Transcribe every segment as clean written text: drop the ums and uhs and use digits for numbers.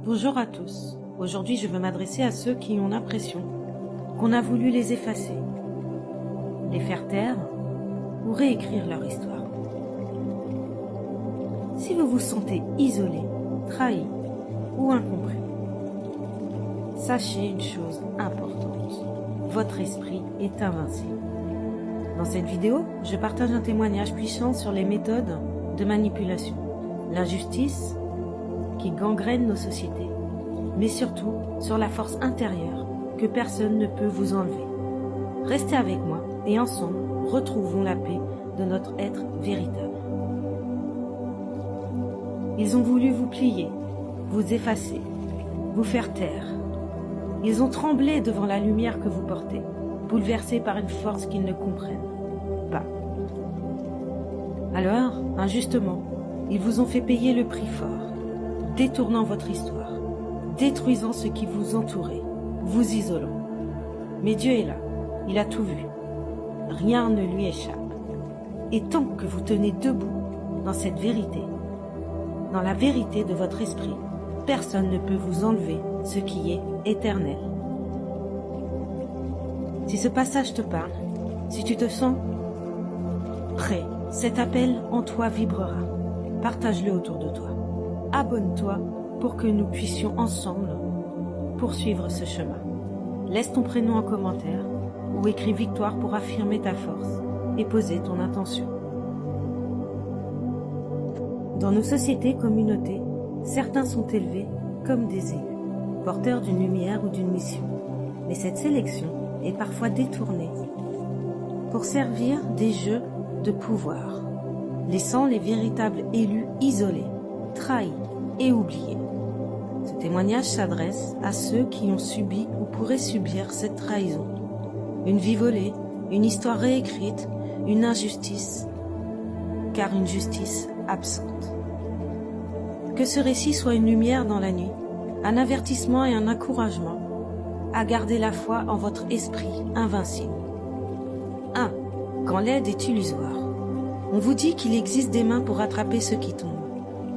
Bonjour à tous. Aujourd'hui, je veux m'adresser à ceux qui ont l'impression qu'on a voulu les effacer, les faire taire ou réécrire leur histoire. Si vous vous sentez isolé, trahi ou incompris, sachez une chose importante. Votre esprit est invincible. Dans cette vidéo, je partage un témoignage puissant sur les méthodes de manipulation, l'injustice qui gangrène nos sociétés, mais surtout sur la force intérieure que personne ne peut vous enlever. Restez avec moi et ensemble, retrouvons la paix de notre être véritable. Ils ont voulu vous plier, vous effacer, vous faire taire. Ils ont tremblé devant la lumière que vous portez, bouleversés par une force qu'ils ne comprennent pas. Alors, injustement, ils vous ont fait payer le prix fort, détournant votre histoire, détruisant ce qui vous entourait, vous isolant. Mais Dieu est là, il a tout vu. Rien ne lui échappe. Et tant que vous tenez debout dans cette vérité, dans la vérité de votre esprit, personne ne peut vous enlever ce qui est éternel. Si ce passage te parle, si tu te sens prêt, cet appel en toi vibrera. Partage-le autour de toi. Abonne-toi pour que nous puissions ensemble poursuivre ce chemin. Laisse ton prénom en commentaire ou écris victoire pour affirmer ta force et poser ton intention. Dans nos sociétés, communautés, certains sont élevés comme des élus, porteurs d'une lumière ou d'une mission. Mais cette sélection est parfois détournée pour servir des jeux de pouvoir, laissant les véritables élus isolés, trahis et oubliés. Ce témoignage s'adresse à ceux qui ont subi ou pourraient subir cette trahison. Une vie volée, une histoire réécrite, une injustice, car une justice absente. Que ce récit soit une lumière dans la nuit, un avertissement et un encouragement à garder la foi en votre esprit invincible. 1. Quand l'aide est illusoire. On vous dit qu'il existe des mains pour attraper ceux qui tombent.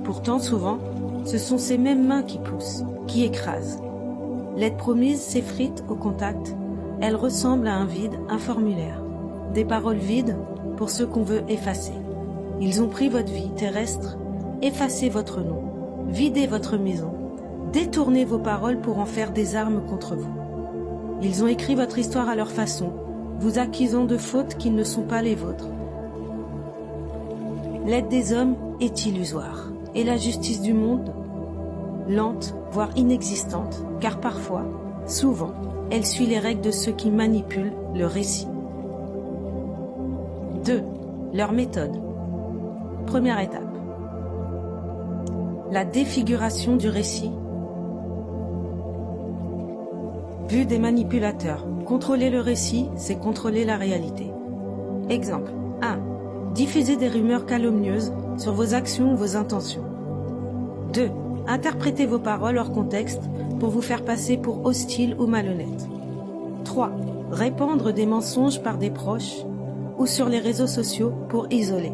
Pourtant, souvent, ce sont ces mêmes mains qui poussent, qui écrasent. L'aide promise s'effrite au contact. Elle ressemble à un vide, un formulaire. Des paroles vides pour ceux qu'on veut effacer. Ils ont pris votre vie terrestre, effacé votre nom, vidé votre maison, détourné vos paroles pour en faire des armes contre vous. Ils ont écrit votre histoire à leur façon, vous accusant de fautes qui ne sont pas les vôtres. L'aide des hommes est illusoire, et la justice du monde, lente, voire inexistante, car parfois, souvent, elle suit les règles de ceux qui manipulent le récit. 2. Leur méthode. Première étape. La défiguration du récit. Vue des manipulateurs. Contrôler le récit, c'est contrôler la réalité. Exemple 1. Diffuser des rumeurs calomnieuses sur vos actions ou vos intentions. 2. Interpréter vos paroles hors contexte pour vous faire passer pour hostile ou malhonnête. 3. Répandre des mensonges par des proches ou sur les réseaux sociaux pour isoler.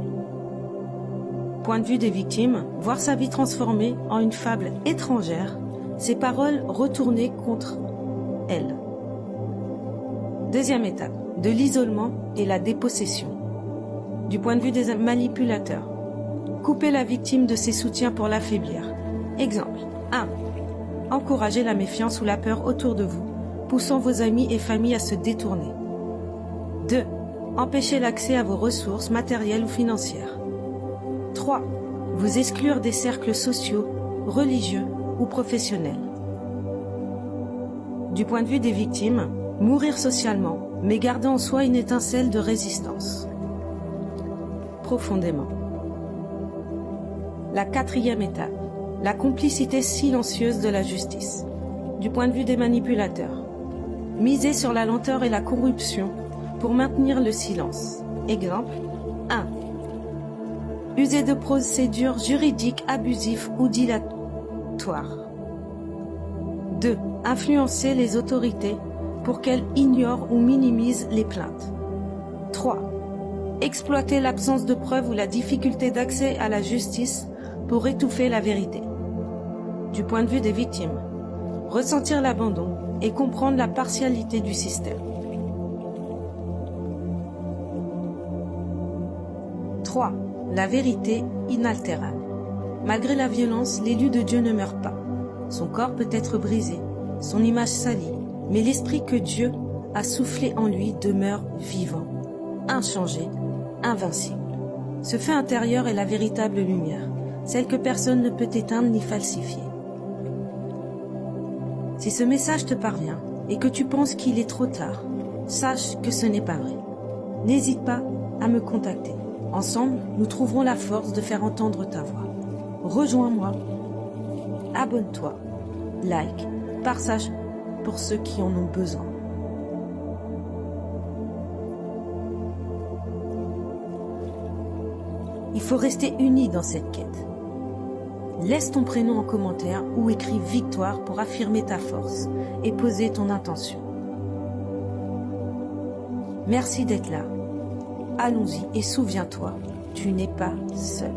Point de vue des victimes, voir sa vie transformée en une fable étrangère, ses paroles retournées contre elle. Deuxième étape, de l'isolement et la dépossession. Du point de vue des manipulateurs, couper la victime de ses soutiens pour l'affaiblir. Exemple 1. Encourager la méfiance ou la peur autour de vous, poussant vos amis et familles à se détourner. 2. Empêcher l'accès à vos ressources matérielles ou financières. 3. Vous exclure des cercles sociaux, religieux ou professionnels. Du point de vue des victimes, mourir socialement, mais garder en soi une étincelle de résistance. Profondément. La quatrième étape, la complicité silencieuse de la justice. Du point de vue des manipulateurs, miser sur la lenteur et la corruption pour maintenir le silence. Exemple 1. User de procédures juridiques abusives ou dilatoires. 2. Influencer les autorités pour qu'elles ignorent ou minimisent les plaintes. 3. Exploiter l'absence de preuves ou la difficulté d'accès à la justice pour étouffer la vérité. du point de vue des victimes, ressentir l'abandon et comprendre la partialité du système. 3. La vérité inaltérable. Malgré la violence, l'élu de Dieu ne meurt pas. Son corps peut être brisé, son image salie, mais l'esprit que Dieu a soufflé en lui demeure vivant, inchangé, invincible. Ce feu intérieur est la véritable lumière, celle que personne ne peut éteindre ni falsifier. Si ce message te parvient et que tu penses qu'il est trop tard, sache que ce n'est pas vrai. N'hésite pas à me contacter. Ensemble, nous trouverons la force de faire entendre ta voix. Rejoins-moi, abonne-toi, like, partage pour ceux qui en ont besoin. Il faut rester unis dans cette quête. Laisse ton prénom en commentaire ou écris victoire pour affirmer ta force et poser ton intention. Merci d'être là. Allons-y et souviens-toi, tu n'es pas seul.